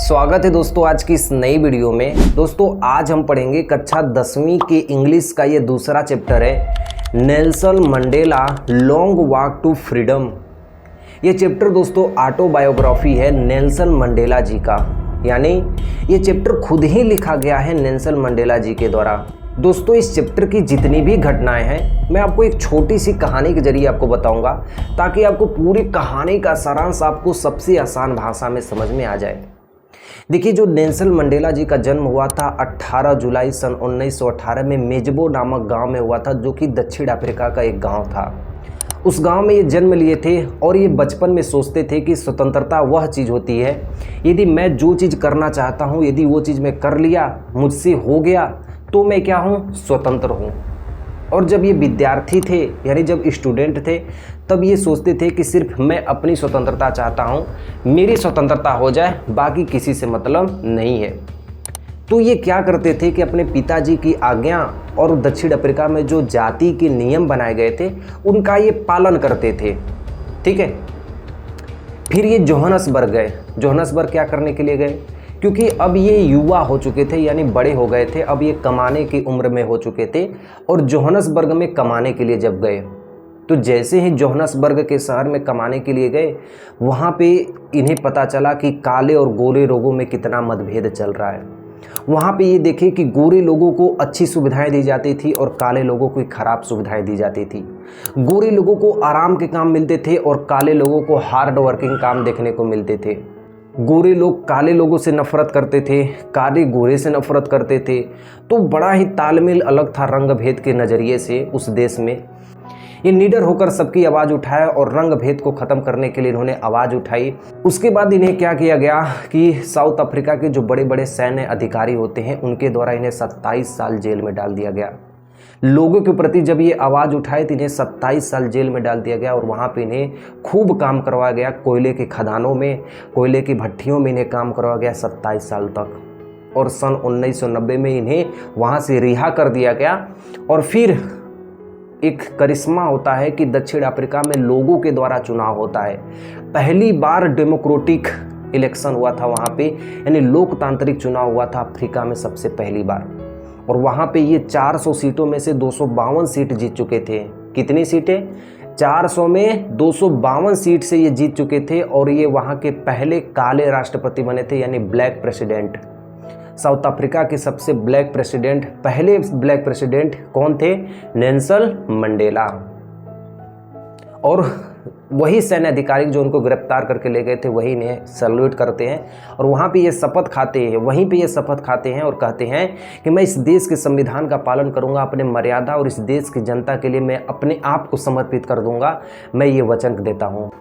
स्वागत है दोस्तों आज की इस नई वीडियो में। दोस्तों आज हम पढ़ेंगे कक्षा 10वीं के इंग्लिश का ये दूसरा चैप्टर है Nelson Mandela Long Walk to Freedom. ये चैप्टर दोस्तों ऑटोबायोग्राफी है नेल्सन मंडेला जी का, यानी ये चैप्टर खुद ही लिखा गया है नेल्सन मंडेला जी के द्वारा। दोस्तों इस चैप्टर की जितनी भी घटनाएं हैं मैं आपको एक छोटी सी कहानी के जरिए आपको बताऊंगा ताकि आपको पूरी कहानी का सारांश आपको सबसे आसान भाषा में समझ में आ जाए। देखिए, जो नेल्सन मंडेला जी का जन्म हुआ था 18 जुलाई सन 1918 में मेजबो नामक गांव में हुआ था, जो कि दक्षिण अफ्रीका का एक गांव था। उस गांव में ये जन्म लिए थे और ये बचपन में सोचते थे कि स्वतंत्रता वह चीज़ होती है, यदि मैं जो चीज़ करना चाहता हूँ यदि वो चीज़ मैं कर लिया, मुझसे हो गया, तो मैं क्या हूँ, स्वतंत्र हूँ। और जब ये विद्यार्थी थे यानी जब स्टूडेंट थे तब ये सोचते थे कि सिर्फ मैं अपनी स्वतंत्रता चाहता हूँ, मेरी स्वतंत्रता हो जाए, बाकी किसी से मतलब नहीं है। तो ये क्या करते थे कि अपने पिताजी की आज्ञा और दक्षिण अफ्रीका में जो जाति के नियम बनाए गए थे उनका ये पालन करते थे। ठीक है, फिर ये जोहानसबर्ग गए। जोहानसबर्ग क्या करने के लिए गए, क्योंकि अब ये युवा हो चुके थे यानी बड़े हो गए थे, अब ये कमाने की उम्र में हो चुके थे। और जोहानसबर्ग में कमाने के लिए जब गए तो जैसे ही जोहानसबर्ग के शहर में कमाने के लिए गए, वहाँ पे इन्हें पता चला कि काले और गोरे लोगों में कितना मतभेद चल रहा है। वहाँ पे ये देखे कि गोरे लोगों को अच्छी सुविधाएं दी जाती थी और काले लोगों को खराब सुविधाएं दी जाती थी। गोरे लोगों को आराम के काम मिलते थे और काले लोगों को हार्ड वर्किंग काम देखने को मिलते थे। गोरे लोग काले लोगों से नफरत करते थे, काले गोरे से नफरत करते थे। तो बड़ा ही तालमेल अलग था रंग भेद के नज़रिए से उस देश में। ये निडर होकर सबकी आवाज़ उठाया और रंग भेद को ख़त्म करने के लिए इन्होंने आवाज़ उठाई। उसके बाद इन्हें क्या किया गया कि साउथ अफ्रीका के जो बड़े बड़े सैन्य अधिकारी होते हैं उनके द्वारा इन्हें 27 साल जेल में डाल दिया गया। लोगों के प्रति जब ये आवाज़ उठाए तो इन्हें 27 साल जेल में डाल दिया गया और वहाँ पे इन्हें खूब काम करवाया गया। कोयले के खदानों में, कोयले की भट्टियों में इन्हें काम करवाया गया 27 साल तक। और सन 1990 में इन्हें वहाँ से रिहा कर दिया गया। और फिर एक करिश्मा होता है कि दक्षिण अफ्रीका में लोगों के द्वारा चुनाव होता है। पहली बार डेमोक्रेटिक इलेक्शन हुआ था वहाँ पे, यानी लोकतांत्रिक चुनाव हुआ था अफ्रीका में सबसे पहली बार। और वहाँ पे ये 400 सीटों में से 252 सीट जीत चुके थे। कितनी सीटें? 400 में 252 सीट से ये जीत चुके थे और ये वहाँ के पहले काले राष्ट्रपति बने थे, यानी ब्लैक प्रेसिडेंट। साउथ अफ्रीका के सबसे ब्लैक प्रेसिडेंट, पहले ब्लैक प्रेसिडेंट कौन थे? Nelson Mandela. और वही सैन्य अधिकारी जो उनको गिरफ्तार करके ले गए थे वही इन्हें सैल्यूट करते हैं और वहाँ पे ये शपथ खाते हैं, वहीं पे ये शपथ खाते हैं और कहते हैं कि मैं इस देश के संविधान का पालन करूँगा, अपने मर्यादा और इस देश की जनता के लिए मैं अपने आप को समर्पित कर दूँगा, मैं ये वचन देता हूँ।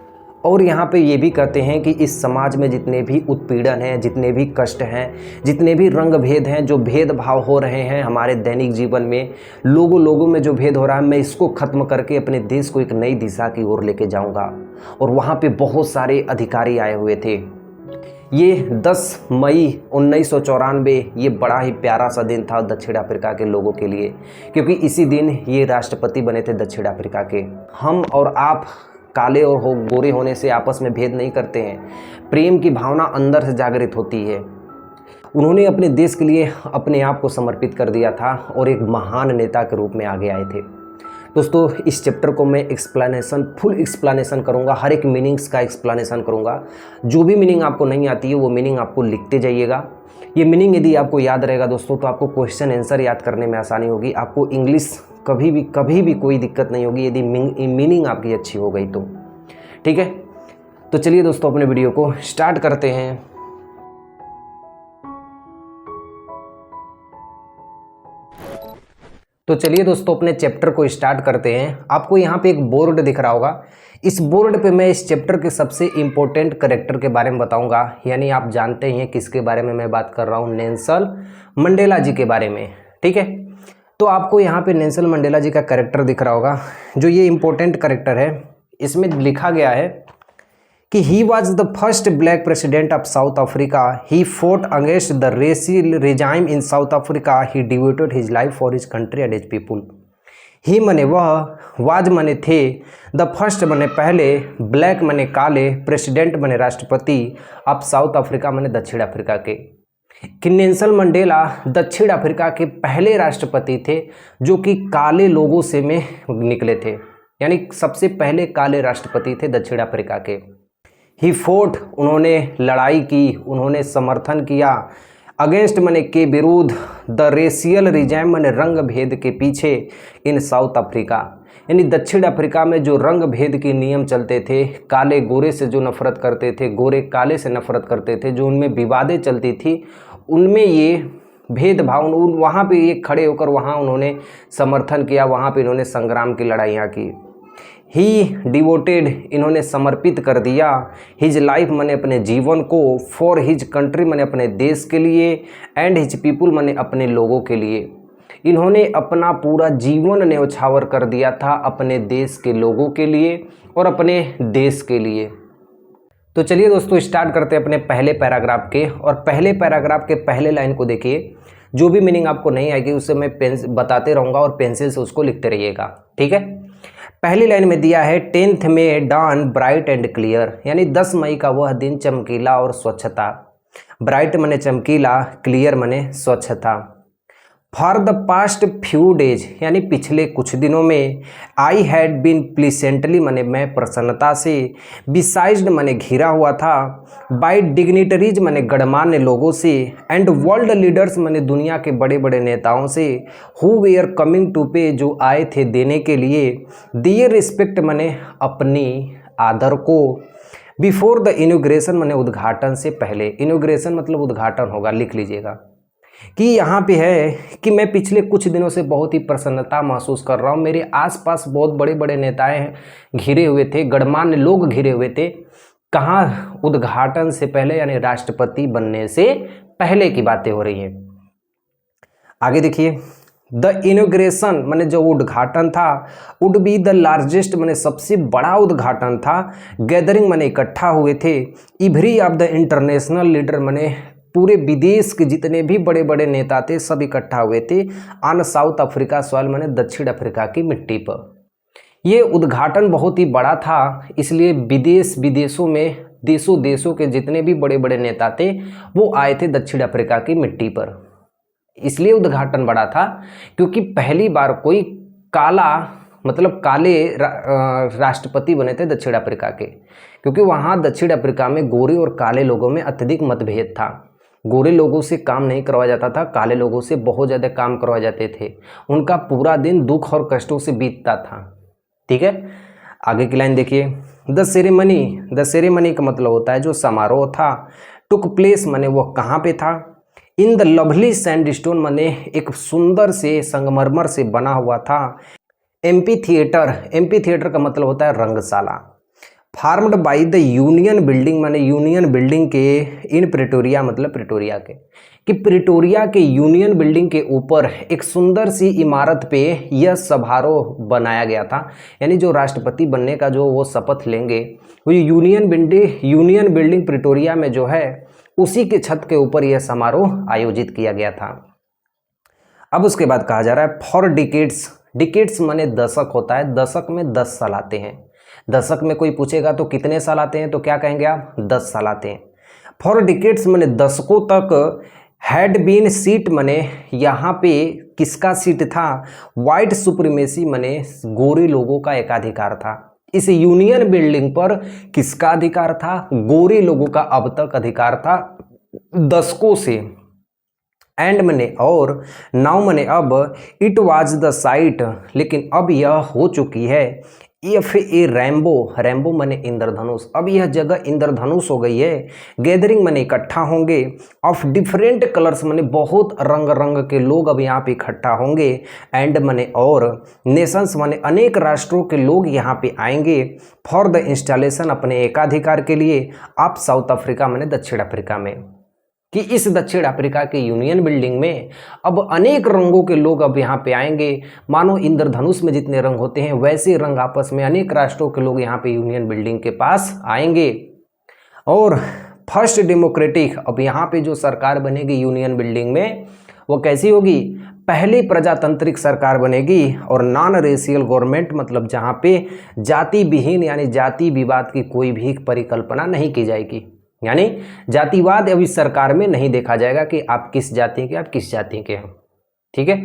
और यहाँ पे ये भी कहते हैं कि इस समाज में जितने भी उत्पीड़न हैं, जितने भी कष्ट हैं, जितने भी रंग भेद हैं, जो भेदभाव हो रहे हैं हमारे दैनिक जीवन में, लोगों में जो भेद हो रहा है, मैं इसको ख़त्म करके अपने देश को एक नई दिशा की ओर लेके जाऊँगा। और वहाँ पे बहुत सारे अधिकारी आए हुए थे। ये 10 मई 1994 ये बड़ा ही प्यारा सा दिन था दक्षिण अफ्रीका के लोगों के लिए, क्योंकि इसी दिन ये राष्ट्रपति बने थे दक्षिण अफ्रीका के। हम और आप काले और गोरे होने से आपस में भेद नहीं करते हैं, प्रेम की भावना अंदर से जागृत होती है। उन्होंने अपने देश के लिए अपने आप को समर्पित कर दिया था और एक महान नेता के रूप में आगे आए थे। दोस्तों इस चैप्टर को मैं फुल एक्सप्लेनेशन करूंगा, हर एक मीनिंग्स का एक्सप्लेनेशन करूंगा। जो भी मीनिंग आपको नहीं आती है वो मीनिंग आपको लिखते जाइएगा। ये मीनिंग यदि आपको याद रहेगा दोस्तों तो आपको क्वेश्चन आंसर याद करने में आसानी होगी, आपको इंग्लिश कभी भी कोई दिक्कत नहीं होगी यदि मीनिंग आपकी अच्छी हो गई तो। ठीक है, तो चलिए दोस्तों अपने वीडियो को स्टार्ट करते हैं। तो चलिए दोस्तों अपने चैप्टर को स्टार्ट करते हैं। आपको यहाँ पे एक बोर्ड दिख रहा होगा, इस बोर्ड पे मैं इस चैप्टर के सबसे इम्पोर्टेंट कैरेक्टर के बारे में बताऊंगा। यानी आप जानते हैं किसके बारे में मैं बात कर रहा हूँ, नेल्सन मंडेला जी के बारे में। ठीक है, तो आपको यहाँ पे नेल्सन मंडेला जी का कैरेक्टर दिख रहा होगा, जो ये इम्पोर्टेंट कैरेक्टर है। इसमें लिखा गया है कि he was the first black president of South Africa, he fought against the racial regime in South Africa, he devoted his life for his country and his people. He मने वह, was मने थे, द फर्स्ट मने पहले, black मने काले, president मने राष्ट्रपति ऑफ साउथ अफ्रीका मने दक्षिण अफ्रीका के। कि नेल्सन मंडेला दक्षिण अफ्रीका के पहले राष्ट्रपति थे जो कि काले लोगों से में निकले थे, यानी सबसे पहले काले राष्ट्रपति थे दक्षिण अफ्रीका के। ही फोर्ट, उन्होंने लड़ाई की, उन्होंने समर्थन किया, अगेंस्ट मने के विरुद्ध, द रेशियल रिजाइम मने रंग भेद के पीछे, इन साउथ अफ्रीका, यानी दक्षिण अफ्रीका में जो रंग भेद के नियम चलते थे, काले गोरे से जो नफरत करते थे, गोरे काले से नफरत करते थे, जो उनमें विवादें चलती थी, उनमें ये भेदभाव, वहाँ पे ये खड़े होकर वहाँ उन्होंने समर्थन किया, वहाँ पे इन्होंने संग्राम की लड़ाइयाँ की। ही डिवोटेड, इन्होंने समर्पित कर दिया, हिज लाइफ मने अपने जीवन को, फॉर हिज कंट्री मने अपने देश के लिए, एंड हिज पीपुल मने अपने लोगों के लिए। इन्होंने अपना पूरा जीवन न्यौछावर कर दिया था अपने देश के लोगों के लिए और अपने देश के लिए। तो चलिए दोस्तों स्टार्ट करते हैं अपने पहले पैराग्राफ के, और पहले पैराग्राफ के पहले लाइन को देखिए। जो भी मीनिंग आपको नहीं आएगी उससे मैं पेन बताते रहूँगा और पेंसिल से उसको लिखते रहिएगा, ठीक है। पहली लाइन में दिया है 10th में डॉन ब्राइट एंड क्लियर, यानी 10 मई का वह दिन चमकीला और स्वच्छ था। ब्राइट मने चमकीला, क्लियर मने स्वच्छ था। For the past few days, यानी पिछले कुछ दिनों में, आई हैड बीन प्लीसेंटली मने मैं प्रसन्नता से, बिसाइज्ड मने घिरा हुआ था, बाय डिग्निटरीज मने गणमान्य लोगों से, एंड वर्ल्ड लीडर्स मने दुनिया के बड़े बड़े नेताओं से, हु वेयर कमिंग टू पे, जो आए थे देने के लिए, दियर रिस्पेक्ट मने अपनी आदर को, बिफोर द इनॉग्रेशन मने उद्घाटन से पहले। इनॉग्रेशन मतलब उद्घाटन होगा, लिख लीजिएगा कि यहाँ पे है कि मैं पिछले कुछ दिनों से बहुत ही प्रसन्नता महसूस कर रहा हूँ। मेरे आसपास बहुत बड़े बड़े नेताएं घिरे हुए थे, गणमान्य लोग घिरे हुए थे। कहाँ? उद्घाटन से पहले, यानी राष्ट्रपति बनने से पहले की बातें हो रही हैं। आगे देखिए, द इनॉग्रेशन माने जो उद्घाटन था, वुड बी द लार्जेस्ट माने सबसे बड़ा उद्घाटन था। गैदरिंग माने इकट्ठा हुए थे। Every of the international leader माने पूरे विदेश के जितने भी बड़े बड़े नेता थे सब इकट्ठा हुए थे। ऑन साउथ अफ्रीका सॉइल माने दक्षिण अफ्रीका की मिट्टी पर। ये उद्घाटन बहुत ही बड़ा था, इसलिए विदेशों में देशों के जितने भी बड़े बड़े नेता थे वो आए थे दक्षिण अफ्रीका की मिट्टी पर। इसलिए उद्घाटन बड़ा था क्योंकि पहली बार कोई काला मतलब काले राष्ट्रपति बने थे दक्षिण अफ्रीका के, क्योंकि वहाँ दक्षिण अफ्रीका में गोरे और काले लोगों में अत्यधिक मतभेद था। गोरे लोगों से काम नहीं करवाया जाता था, काले लोगों से बहुत ज़्यादा काम करवाए जाते थे। उनका पूरा दिन दुख और कष्टों से बीतता था, ठीक है। आगे की लाइन देखिए, द सेरेमनी का मतलब होता है जो समारोह था। टुक प्लेस माने वह कहाँ पे था। इन द लवली सैंडस्टोन माने एक सुंदर से संगमरमर से बना हुआ था। एम्पी थिएटर का मतलब होता है रंगशाला। Formed by the union building माने यूनियन बिल्डिंग के, इन प्रिटोरिया मतलब प्रिटोरिया के, कि प्रिटोरिया के यूनियन बिल्डिंग के ऊपर एक सुंदर सी इमारत पे यह समारोह बनाया गया था। यानी जो राष्ट्रपति बनने का जो वो शपथ लेंगे वो यूनियन बिल्डिंग प्रिटोरिया में जो है उसी के छत के ऊपर यह समारोह आयोजित किया गया था। अब उसके बाद कहा जा रहा है फॉर डिकेड्स माने दशक होता है। दशक में 10 साल आते हैं। दशक में कोई पूछेगा तो कितने साल आते हैं, तो क्या कहेंगे आप? 10 साल आते हैं। फॉर डिकेड्स माने दशकों तक। हैड बीन सीट माने यहाँ पे किसका सीट था? वाइट सुप्रीमेसी माने गोरे लोगों का एकाधिकार था। इस यूनियन बिल्डिंग पर किसका अधिकार था? गोरे लोगों का अब तक अधिकार था दशकों से। एंड मने और, नाउ मने अब, इट वाज द साइट लेकिन अब यह हो चुकी है। एफ ए रैम्बो मने इंद्रधनुष, अब यह जगह इंद्रधनुष हो गई है। गैदरिंग मने इकट्ठा होंगे। ऑफ डिफरेंट कलर्स मने बहुत रंग के लोग अब यहाँ पे इकट्ठा होंगे। एंड मने और, नेशंस मने अनेक राष्ट्रों के लोग यहाँ पे आएंगे। फॉर द इंस्टॉलेशन अपने एकाधिकार के लिए। ऑफ साउथ अफ्रीका मने दक्षिण अफ्रीका में, कि इस दक्षिण अफ्रीका के यूनियन बिल्डिंग में अब अनेक रंगों के लोग अब यहाँ पे आएंगे। मानो इंद्रधनुष में जितने रंग होते हैं वैसे रंग आपस में अनेक राष्ट्रों के लोग यहाँ पे यूनियन बिल्डिंग के पास आएंगे। और फर्स्ट डेमोक्रेटिक, अब यहाँ पे जो सरकार बनेगी यूनियन बिल्डिंग में वो कैसी होगी? पहली प्रजातांत्रिक सरकार बनेगी और नॉन रेशियल गवर्नमेंट, मतलब जहाँ पे जाति विहीन यानी जाति विवाद की कोई भी परिकल्पना नहीं की जाएगी। यानी जातिवाद अभी सरकार में नहीं देखा जाएगा कि आप किस जाति के, आप किस जाति के हैं। ठीक है,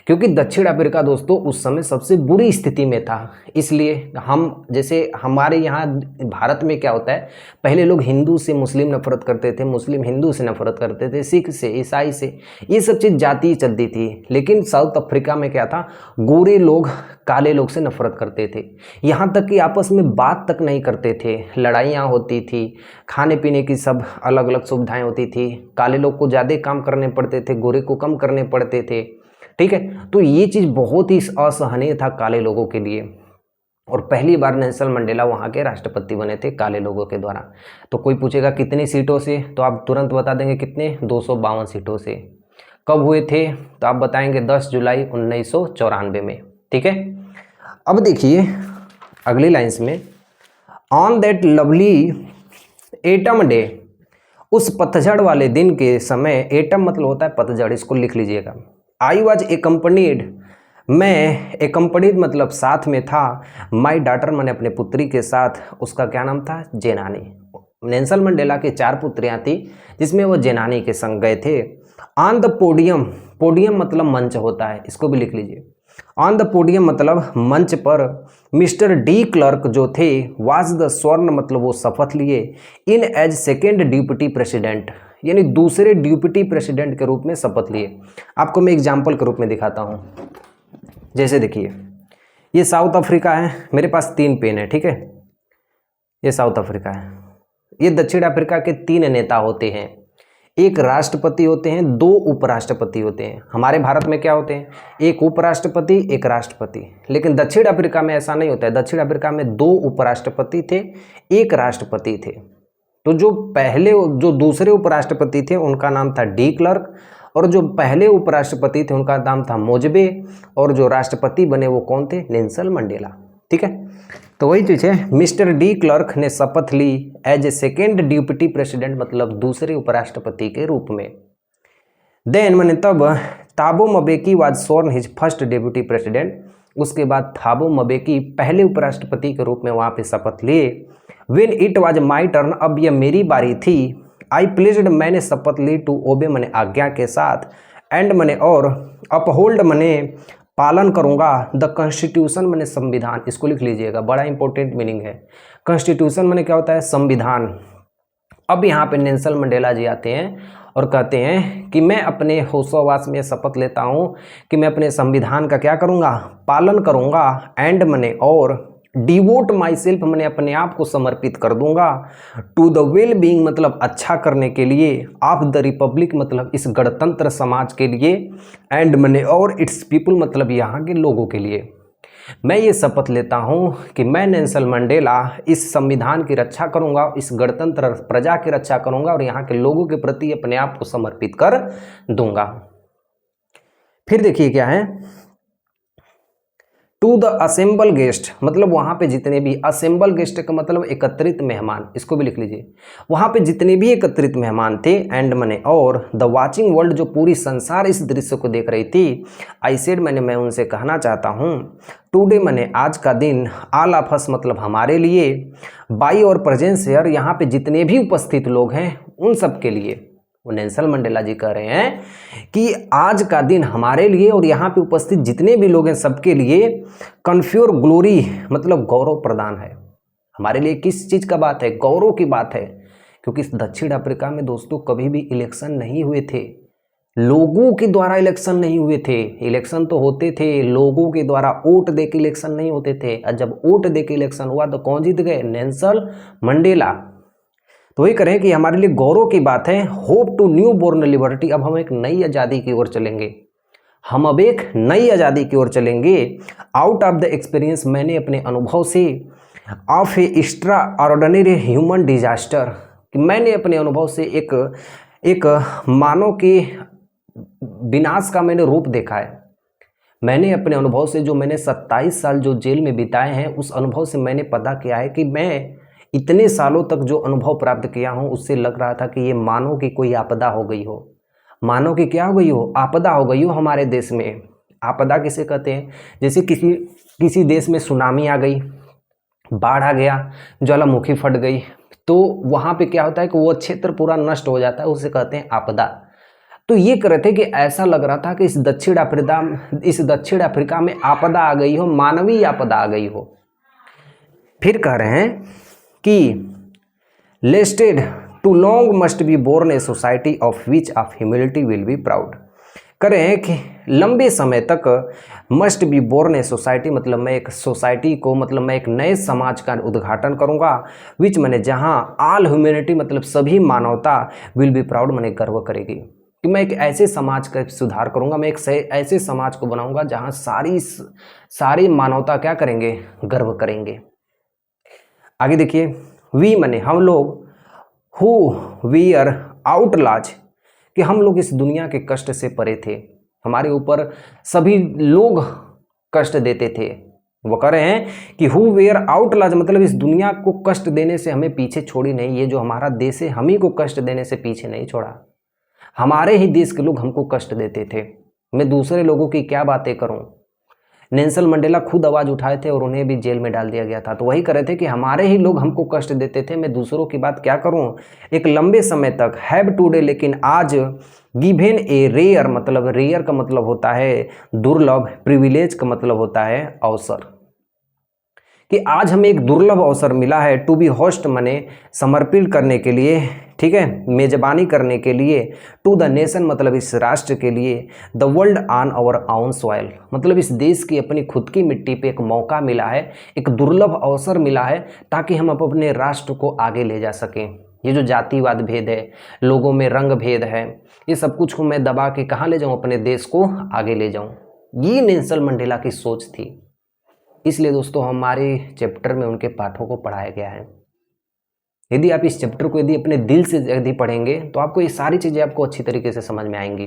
क्योंकि दक्षिण अफ्रीका दोस्तों उस समय सबसे बुरी स्थिति में था। इसलिए हम, जैसे हमारे यहाँ भारत में क्या होता है, पहले लोग हिंदू से मुस्लिम नफरत करते थे, मुस्लिम हिंदू से नफरत करते थे, सिख से, ईसाई से, ये सब चीज़ जाति चलती थी। लेकिन साउथ अफ्रीका में क्या था, गोरे लोग काले लोग से नफरत करते थे, यहाँ तक कि आपस में बात तक नहीं करते थे, लड़ाइयाँ होती थी, खाने पीने की सब अलग अलग सुविधाएं होती थी, काले लोग को ज़्यादा काम करने पड़ते थे, गोरे को कम करने पड़ते थे। ठीक है, तो ये चीज़ बहुत ही असहनीय था काले लोगों के लिए। और पहली बार नेल्सन मंडेला वहाँ के राष्ट्रपति बने थे काले लोगों के द्वारा। तो कोई पूछेगा कितनी सीटों से, तो आप तुरंत बता देंगे कितने, 252 सीटों से। कब हुए थे, तो आप बताएंगे 10 जुलाई 1994 में। ठीक है, अब देखिए अगली लाइन्स में, on that lovely atom day, उस पतझड़ वाले दिन के समय, एटम मतलब होता है पतझड़, इसको लिख लीजिएगा। आई वॉज एकम्पनीड, मैं एकम्पनीड मतलब साथ में था, माई डॉटर मैंने अपने पुत्री के साथ, उसका क्या नाम था, जेनानी। नेल्सन मंडेला की 4 पुत्रियां थी जिसमें वो जेनानी के संग गए थे। ऑन द पोडियम, पोडियम मतलब मंच होता है, इसको भी लिख लीजिए। ऑन द पोडियम मतलब मंच पर मिस्टर डी क्लर्क जो थे, वाज द स्वर्ण मतलब वो शपथ लिए, इन एज सेकेंड डिप्टी प्रेसिडेंट यानी दूसरे डिप्टी प्रेसिडेंट के रूप में शपथ लिए। आपको मैं एग्जाम्पल के रूप में दिखाता हूँ। जैसे देखिए ये साउथ अफ्रीका है, मेरे पास 3 पेन है। ठीक है, ये साउथ अफ्रीका है, ये दक्षिण अफ्रीका के 3 नेता होते हैं, एक राष्ट्रपति होते हैं, 2 उपराष्ट्रपति होते हैं। हमारे भारत में क्या होते हैं, एक उपराष्ट्रपति, एक राष्ट्रपति। लेकिन दक्षिण अफ्रीका में ऐसा नहीं होता है, दक्षिण अफ्रीका में 2 उपराष्ट्रपति थे, एक राष्ट्रपति थे। तो जो दूसरे उपराष्ट्रपति थे उनका नाम था डी क्लर्क, और जो पहले उपराष्ट्रपति थे उनका नाम था मोजबे, और जो राष्ट्रपति बने वो कौन थे, नेल्सन मंडेला। ठीक है, तो वही चीज़ है, मिस्टर डी क्लर्क ने शपथ ली as a second deputy president मतलब दूसरे उपराष्ट्रपति के रूप में। देन मैंने तब Thabo Mbeki was sworn his first deputy president, उसके बाद थाबो मबेकी पहले उपराष्ट्रपति के रूप में वहाँ पे शपथ लिए। When it was my turn, अब यह मेरी बारी थी, आई प्लेज्ड मैंने शपथ ली, टू ओबे मैंने आज्ञा के साथ, एंड मैंने और अपहोल्ड मैंने पालन करूंगा, द कॉन्स्टिट्यूशन मैंने संविधान, इसको लिख लीजिएगा, बड़ा इंपॉर्टेंट मीनिंग है। कॉन्स्टिट्यूशन मैंने क्या होता है, संविधान। अब यहाँ पे नेल्सन मंडेला जी आते हैं और कहते हैं कि मैं अपने होशोवास में शपथ लेता हूँ कि मैं अपने संविधान का क्या करूँगा, पालन करूँगा, एंड मैंने और डिवोट माई सेल्फ मैंने अपने आप को समर्पित कर दूंगा, टू द वेल बीइंग मतलब अच्छा करने के लिए, ऑफ द रिपब्लिक मतलब इस गणतंत्र समाज के लिए, एंड मैंने और इट्स पीपल मतलब यहाँ के लोगों के लिए। मैं ये शपथ लेता हूँ कि मैं नेल्सन मंडेला इस संविधान की रक्षा करूँगा, इस गणतंत्र प्रजा की रक्षा करूँगा और यहाँ के लोगों के प्रति अपने आप को समर्पित कर दूंगा। फिर देखिए क्या है, टू द असेंबल गेस्ट मतलब वहाँ पे जितने भी, असेंबल गेस्ट का मतलब एकत्रित मेहमान, इसको भी लिख लीजिए, वहाँ पे जितने भी एकत्रित मेहमान थे, एंड मैंने और द वाचिंग वर्ल्ड जो पूरी संसार इस दृश्य को देख रही थी, आई सेड मैंने मैं उनसे कहना चाहता हूँ, टुडे मैंने आज का दिन, ऑल ऑफ अस मतलब हमारे लिए, बाई और प्रेजेंस हियर यहाँ पे जितने भी उपस्थित लोग हैं उन सब के लिए। वो नेल्सन मंडेला जी कह रहे हैं कि आज का दिन हमारे लिए और यहाँ पे उपस्थित जितने भी लोग हैं सबके लिए कन्फ्योर ग्लोरी मतलब गौरव प्रदान है। हमारे लिए किस चीज़ का बात है, गौरव की बात है, क्योंकि इस दक्षिण अफ्रीका में दोस्तों कभी भी इलेक्शन नहीं हुए थे, लोगों के द्वारा इलेक्शन नहीं हुए थे। इलेक्शन तो होते थे, लोगों के द्वारा वोट दे के इलेक्शन नहीं होते थे, और जब वोट दे के इलेक्शन हुआ तो कौन जीत गए, नेल्सन मंडेला। तो वही करें कि हमारे लिए गौरव की बात है, hope to newborn liberty, अब हम एक नई आज़ादी की ओर चलेंगे, हम अब एक नई आज़ादी की ओर चलेंगे। आउट ऑफ द एक्सपीरियंस मैंने अपने अनुभव से, of A extra ordinary human disaster कि मैंने अपने अनुभव से एक मानव के विनाश का मैंने रूप देखा है। मैंने अपने अनुभव से जो मैंने 27 साल जो जेल में बिताए हैं उस अनुभव से मैंने पता किया है कि मैं इतने सालों तक जो अनुभव प्राप्त किया हूँ उससे लग रहा था कि ये मानो कि कोई आपदा हो गई हो, मानो कि क्या हो गई हो, आपदा हो गई हो हमारे देश में। आपदा किसे कहते हैं? जैसे किसी देश में सुनामी आ गई, बाढ़ आ गया, ज्वालामुखी फट गई, तो वहाँ पे क्या होता है कि वो क्षेत्र पूरा नष्ट हो जाता है, उसे कहते हैं आपदा। तो ये कह रहे थे कि ऐसा लग रहा था कि इस दक्षिण अफ्रीका में आपदा आ गई हो, मानवीय आपदा आ गई हो। फिर कह रहे हैं कि lasted too long must be born a society of which of humility will be proud. कह रहे हैं कि लंबे समय तक must be born a society, मतलब मैं एक सोसाइटी को, मतलब मैं एक नए समाज का उद्घाटन करूंगा, विच मैंने जहां ऑल ह्यूमैनिटी मतलब सभी मानवता विल बी प्राउड मैंने गर्व करेगी, कि मैं एक ऐसे समाज का सुधार करूंगा, मैं एक ऐसे समाज को बनाऊंगा जहां सारी मानवता क्या करेंगे, गर्व करेंगे। आगे देखिए, वी माने हम लोग, हु वी आर आउटलाज, कि हम लोग इस दुनिया के कष्ट से परे थे, हमारे ऊपर सभी लोग कष्ट देते थे। वो कह रहे हैं कि हु वेयर आउटलाज, मतलब इस दुनिया को कष्ट देने से हमें पीछे छोड़ी नहीं, ये जो हमारा देश है हम ही को कष्ट देने से पीछे नहीं छोड़ा, हमारे ही देश के लोग हमको कष्ट देते थे, मैं दूसरे लोगों की क्या बातें करूं। नेल्सन मंडेला खुद आवाज उठाए थे और उन्हें भी जेल में डाल दिया गया था, तो वही कर रहे थे कि हमारे ही लोग हमको कष्ट देते थे, मैं दूसरों की बात क्या करूं। एक लंबे समय तक, हैव टुडे लेकिन आज, गिवेन ए रेयर, मतलब रेयर का मतलब होता है दुर्लभ, प्रिविलेज का मतलब होता है अवसर, कि आज हमें एक दुर्लभ अवसर मिला है, टू बी होस्ट माने समर्पित करने के लिए, ठीक है, मेजबानी करने के लिए, टू द नेशन मतलब इस राष्ट्र के लिए, the world on our own soil मतलब इस देश की अपनी खुद की मिट्टी पे एक मौका मिला है, एक दुर्लभ अवसर मिला है, ताकि हम अपने राष्ट्र को आगे ले जा सकें। ये जो जातिवाद भेद है, लोगों में रंग भेद है, ये सब कुछ को मैं दबा के कहाँ ले जाऊँ, अपने देश को आगे ले जाऊँ। ये नेल्सन मंडेला की सोच थी। इसलिए दोस्तों हमारे चैप्टर में उनके पाठों को पढ़ाया गया है। यदि आप इस चैप्टर को यदि अपने दिल से यदि पढ़ेंगे तो आपको ये सारी चीज़ें आपको अच्छी तरीके से समझ में आएंगी।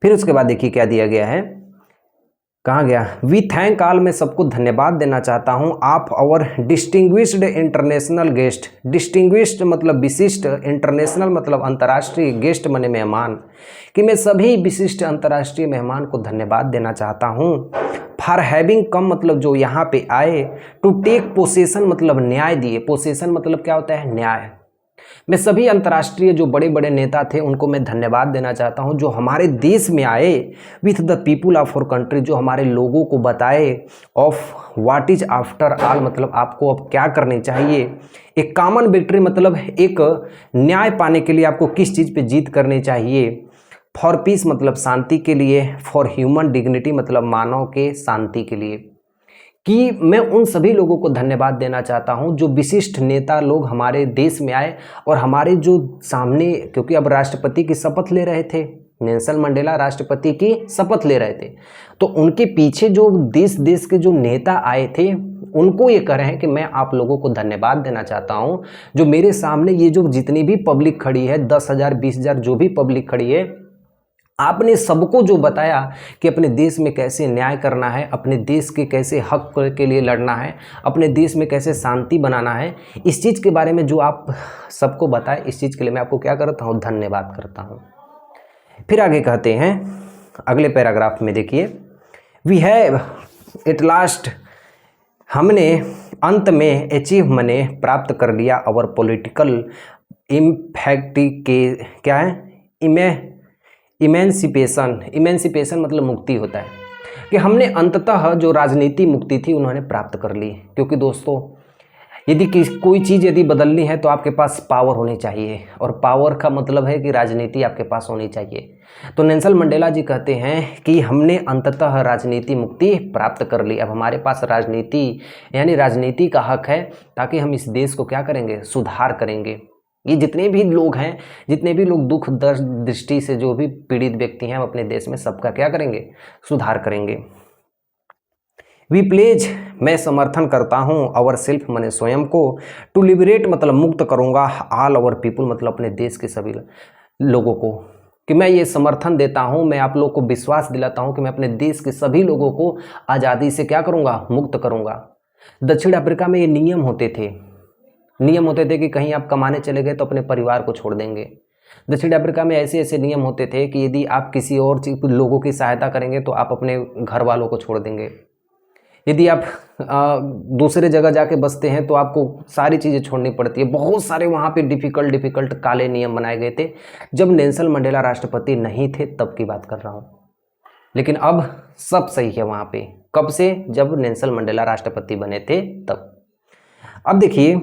फिर उसके बाद देखिए क्या दिया गया है, कहाँ गया, वी थैंक ऑल, मैं सबको धन्यवाद देना चाहता हूँ, आप और डिस्टिंग्विश्ड इंटरनेशनल गेस्ट, डिस्टिंग्विश्ड मतलब विशिष्ट, इंटरनेशनल मतलब अंतर्राष्ट्रीय, गेस्ट माने मेहमान, कि मैं सभी विशिष्ट अंतर्राष्ट्रीय मेहमान को धन्यवाद देना चाहता हूँ। फॉर हैविंग कम मतलब जो यहाँ पे आए, टू टेक पोसेशन मतलब न्याय दिए, पोसेशन मतलब क्या होता है, न्याय। मैं सभी अंतर्राष्ट्रीय जो बड़े बड़े नेता थे उनको मैं धन्यवाद देना चाहता हूं, जो हमारे देश में आए, with the people of our country, जो हमारे लोगों को बताए, of what is after all मतलब आपको अब क्या करनी चाहिए, एक कॉमन विक्ट्री मतलब एक न्याय पाने के लिए आपको किस चीज़ पे जीत करनी चाहिए, फॉर पीस मतलब शांति के लिए, फॉर ह्यूमन डिग्निटी मतलब मानव के शांति के लिए, कि मैं उन सभी लोगों को धन्यवाद देना चाहता हूं जो विशिष्ट नेता लोग हमारे देश में आए और हमारे जो सामने, क्योंकि अब राष्ट्रपति की शपथ ले रहे थे, नेल्सन मंडेला राष्ट्रपति की शपथ ले रहे थे, तो उनके पीछे जो देश के जो नेता आए थे उनको ये कह रहे हैं कि मैं आप लोगों को धन्यवाद देना चाहता हूं, जो मेरे सामने ये जो जितनी भी पब्लिक खड़ी है, 10,000 20,000 जो भी पब्लिक खड़ी है, आपने सबको जो बताया कि अपने देश में कैसे न्याय करना है, अपने देश के कैसे हक के लिए लड़ना है, अपने देश में कैसे शांति बनाना है, इस चीज़ के बारे में जो आप सबको बताए, इस चीज़ के लिए मैं आपको क्या करता हूँ, धन्यवाद करता हूँ। फिर आगे कहते हैं अगले पैराग्राफ में, देखिए, वी हैव एट लास्ट, हमने अंत में अचीव मने प्राप्त कर लिया, अवर पॉलिटिकल इम्पैक्ट के क्या है, इमेंसिपेशन मतलब मुक्ति होता है, कि हमने अंततः जो राजनीति मुक्ति थी उन्होंने प्राप्त कर ली। क्योंकि दोस्तों यदि कोई चीज़ यदि बदलनी है तो आपके पास पावर होनी चाहिए, और पावर का मतलब है कि राजनीति आपके पास होनी चाहिए। तो नेल्सन मंडेला जी कहते हैं कि हमने अंततः राजनीति मुक्ति प्राप्त कर ली, अब हमारे पास राजनीति यानी राजनीति का हक है, ताकि हम इस देश को क्या करेंगे, सुधार करेंगे। ये जितने भी लोग हैं, जितने भी लोग दुख दर्द दृष्टि से जो भी पीड़ित व्यक्ति हैं, हम अपने देश में सबका क्या करेंगे, सुधार करेंगे। वी प्लेज, मैं समर्थन करता हूँ, अवर सेल्फ मने स्वयं को, टू लिबरेट मतलब मुक्त करूँगा, ऑल अवर पीपुल मतलब अपने देश के सभी लोगों को, कि मैं ये समर्थन देता हूँ, मैं आप लोग को विश्वास दिलाता हूँ कि मैं अपने देश के सभी लोगों को आज़ादी से क्या करूँगा, मुक्त करूँगा। दक्षिण अफ्रीका में ये नियम होते थे कि कहीं आप कमाने चले गए तो अपने परिवार को छोड़ देंगे, दक्षिण अफ्रीका में ऐसे ऐसे नियम होते थे कि यदि आप किसी और लोगों की सहायता करेंगे तो आप अपने घर वालों को छोड़ देंगे। यदि आप दूसरे जगह जाके बसते हैं तो आपको सारी चीज़ें छोड़नी पड़ती है। बहुत सारे वहाँ पे डिफ़िकल्ट काले नियम बनाए गए थे जब नेल्सन मंडेला राष्ट्रपति नहीं थे, तब की बात कर रहा हूँ। लेकिन अब सब सही है वहाँ पे। कब से? जब नेल्सन मंडेला राष्ट्रपति बने थे तब। अब देखिए,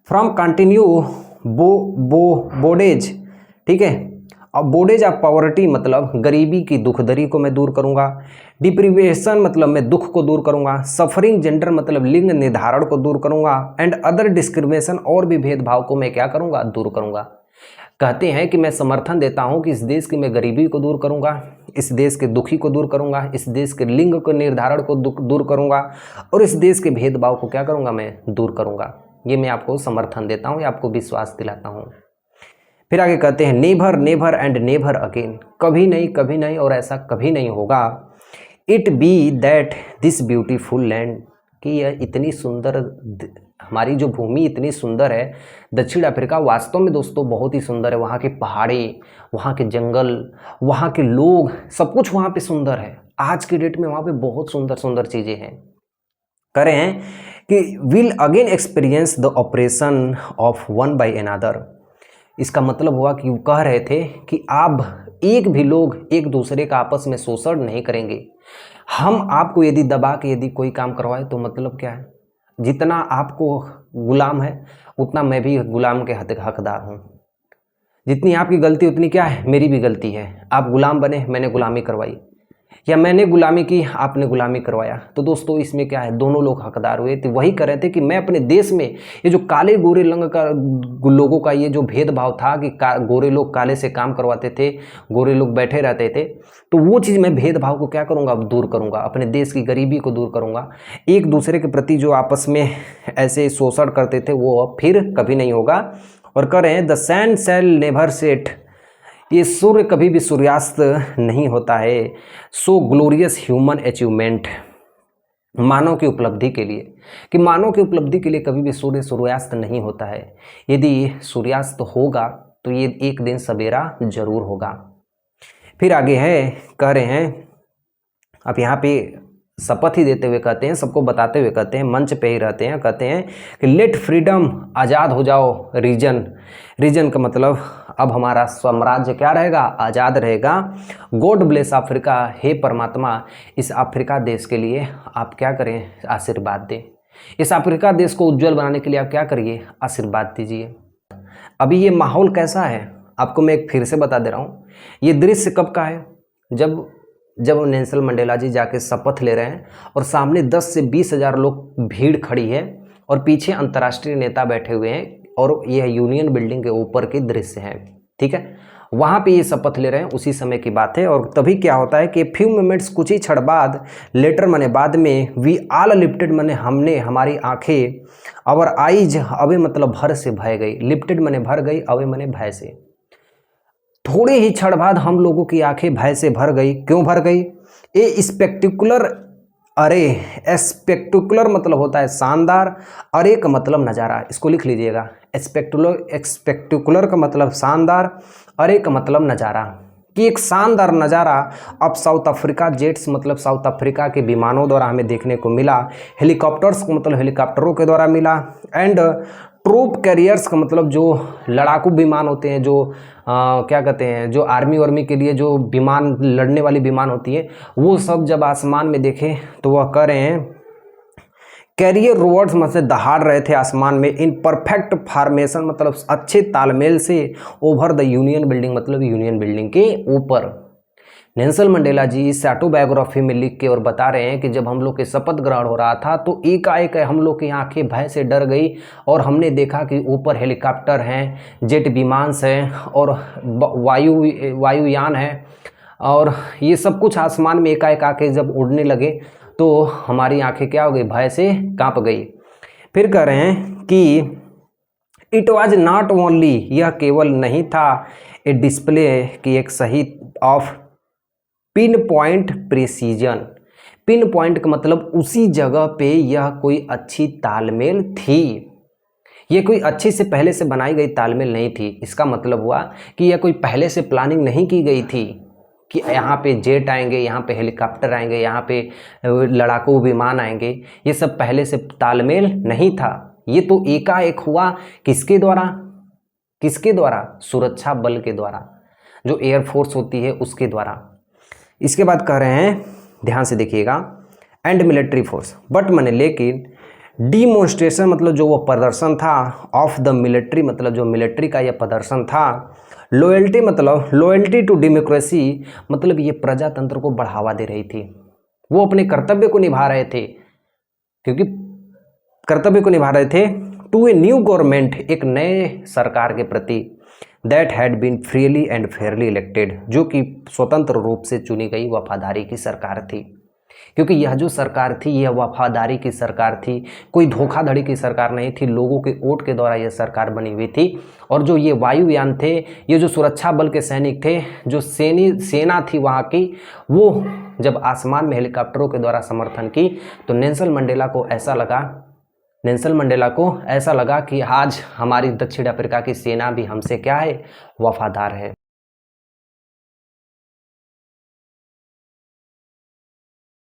फ्रॉम कंटिन्यू बोडेज, ठीक है। अब बोडेज ऑफ पॉवर्टी मतलब गरीबी की दुखदरी को मैं दूर करूंगा। डिप्रीवेशन मतलब मैं दुख को दूर करूंगा। सफरिंग जेंडर मतलब लिंग निर्धारण को दूर करूंगा। एंड अदर डिस्क्रिमिनेशन और भी भेदभाव को मैं क्या करूंगा? दूर करूंगा। कहते हैं कि मैं समर्थन देता हूं कि इस देश की मैं गरीबी को दूर करूंगा, इस देश के दुखी को दूर करूंगा, इस देश के लिंग को निर्धारण को दूर करूंगा और इस देश के भेदभाव को क्या करूंगा? मैं दूर करूंगा। ये मैं आपको समर्थन देता हूं या आपको विश्वास दिलाता हूं। फिर आगे कहते हैं never never and never again, कभी नहीं और ऐसा कभी नहीं होगा। It be that this beautiful land, कि यह इतनी सुंदर, हमारी जो भूमि इतनी सुंदर है। दक्षिण अफ्रीका वास्तव में दोस्तों बहुत ही सुंदर है। वहाँ के पहाड़े, वहाँ के जंगल, वहाँ के लोग, सब कुछ वहाँ पे सुंदर है। आज के डेट में वहाँ पे बहुत सुंदर सुंदर चीज़ें हैं। कह रहे हैं कि will again experience the operation of one by another. इसका मतलब हुआ कि वो कह रहे थे कि अब एक भी लोग एक दूसरे का आपस में शोषण नहीं करेंगे। हम आपको यदि दबा के यदि कोई काम करवाए तो मतलब क्या है? जितना आपको गुलाम है उतना मैं भी गुलाम के हकदार हूँ। जितनी आपकी गलती उतनी क्या है? मेरी भी गलती है। आप गुलाम बने, मैंने गुलामी करवाई, या मैंने गुलामी की, आपने गुलामी करवाया। तो दोस्तों इसमें क्या है? दोनों लोग हकदार हुए। तो वही कर रहे थे कि मैं अपने देश में ये जो काले गोरे रंग का लोगों का ये जो भेदभाव था कि गोरे लोग काले से काम करवाते थे, गोरे लोग बैठे रहते थे, तो वो चीज़ मैं भेदभाव को क्या करूँगा? अब दूर करूँगा। अपने देश की गरीबी को दूर करूँगा। एक दूसरे के प्रति जो आपस में ऐसे शोषण करते थे वो अब फिर कभी नहीं होगा। और कह रहे हैं the sun shall never set, ये सूर्य कभी भी सूर्यास्त नहीं होता है। सो ग्लोरियस ह्यूमन अचीवमेंट, मानव की उपलब्धि के लिए, कि मानव की उपलब्धि के लिए कभी भी सूर्य सूर्यास्त नहीं होता है। यदि सूर्यास्त होगा तो ये एक दिन सवेरा जरूर होगा। फिर आगे है, कह रहे हैं, अब यहाँ पे शपथ ही देते हुए कहते हैं, सबको बताते हुए कहते हैं, मंच पे ही रहते हैं, कहते हैं कि लेट फ्रीडम, आज़ाद हो जाओ। रीजन का मतलब अब हमारा साम्राज्य क्या रहेगा? आज़ाद रहेगा। गॉड ब्लेस अफ्रीका, हे परमात्मा इस अफ्रीका देश के लिए आप क्या करें? आशीर्वाद दें। इस अफ्रीका देश को उज्जवल बनाने के लिए आप क्या करिए? आशीर्वाद दीजिए। अभी ये माहौल कैसा है आपको मैं एक फिर से बता दे रहा हूँ। ये दृश्य कब का है? जब नेल्सन मंडेला जी जाके शपथ ले रहे हैं और सामने 10 से 20 हज़ार लोग भीड़ खड़ी है और पीछे अंतर्राष्ट्रीय नेता बैठे हुए हैं और यह यूनियन बिल्डिंग के ऊपर के दृश्य हैं, ठीक है। वहाँ पे ये शपथ ले रहे हैं, उसी समय की बात है। और तभी क्या होता है कि फ्यू मोमेंट्स, कुछ ही क्षण बाद, लेटर मने बाद में, वी ऑल लिफ्टेड मने हमने, हमारी आंखें, अवर आइज, अवे मतलब भर से भय गई, लिफ्टेड मने भर गई, अवे मने भय से। थोड़े ही क्षण बाद हम लोगों की आंखें भय से भर गई। क्यों भर गई? ए स्पेक्टिकुलर अरे, स्पेक्टिकुलर मतलब होता है शानदार, अरे का मतलब नज़ारा, इसको लिख लीजिएगा। स्पेक्टिकुलर का मतलब शानदार, अरे का मतलब नज़ारा, कि एक शानदार नज़ारा अब साउथ अफ्रीका जेट्स मतलब साउथ अफ्रीका के विमानों द्वारा हमें देखने को मिला। हेलीकॉप्टर्स को मतलब हेलीकॉप्टरों के द्वारा मिला। एंड ट्रूप कैरियर्स का मतलब जो लड़ाकू विमान होते हैं, जो क्या कहते हैं, जो आर्मी वार्मी के लिए जो विमान, लड़ने वाली विमान होती है, वो सब जब आसमान में देखे तो वह कह रहे हैं कैरियर रोवर्स मतलब दहाड़ रहे थे आसमान में, इन परफेक्ट फॉर्मेशन मतलब अच्छे तालमेल से, ओवर द यूनियन बिल्डिंग मतलब यूनियन बिल्डिंग के ऊपर। नेल्सन मंडेला जी इस ऑटोबायोग्राफी में लिख के और बता रहे हैं कि जब हम लोग के शपथ ग्रहण हो रहा था तो एकाएक हम लोग की आंखें भय से डर गई और हमने देखा कि ऊपर हेलीकॉप्टर हैं, जेट विमान हैं और वायुयान है, और ये सब कुछ आसमान में एकाएक आके जब उड़ने लगे तो हमारी आंखें क्या हो गई? भय से कांप गई। फिर कह रहे हैं कि इट वॉज नॉट ओनली, यह केवल नहीं था, ए डिस्प्ले की एक सही of pin point precision. Pin point का मतलब उसी जगह पे यह कोई अच्छी तालमेल थी। ये कोई अच्छी से पहले से बनाई गई तालमेल नहीं थी। इसका मतलब हुआ कि यह कोई पहले से प्लानिंग नहीं की गई थी कि यहाँ पे जेट आएंगे, यहाँ पे हेलीकॉप्टर आएंगे, यहाँ पे लड़ाकू विमान आएंगे। ये सब पहले से तालमेल नहीं था। ये तो एकाएक हुआ। किसके द्वारा? किसके द्वारा? सुरक्षा बल के द्वारा, जो एयरफोर्स होती है उसके द्वारा। इसके बाद कह रहे हैं, ध्यान से देखिएगा, एंड मिलिट्री फोर्स, बट मैंने लेकिन डिमोन्स्ट्रेशन मतलब जो वो प्रदर्शन था, ऑफ द मिलिट्री मतलब जो मिलिट्री का यह प्रदर्शन था, लॉयल्टी मतलब लॉयल्टी टू डेमोक्रेसी मतलब ये प्रजातंत्र को बढ़ावा दे रही थी। वो अपने कर्तव्य को निभा रहे थे, क्योंकि कर्तव्य को निभा रहे थे टू ए न्यू गवर्नमेंट, एक नए सरकार के प्रति, that had been freely and fairly elected, जो कि स्वतंत्र रूप से चुनी गई वफादारी की सरकार थी। क्योंकि यह जो सरकार थी यह वफादारी की सरकार थी, कोई धोखाधड़ी की सरकार नहीं थी। लोगों के वोट के द्वारा यह सरकार बनी हुई थी। और जो ये वायुयान थे, ये जो सुरक्षा बल के सैनिक थे, जो सेना थी वहाँ की, वो जब आसमान में हेलीकॉप्टरों के द्वारा समर्थन की तो नेल्सन मंडेला को ऐसा लगा कि आज हमारी दक्षिण अफ्रीका की सेना भी हमसे क्या है, वफादार है।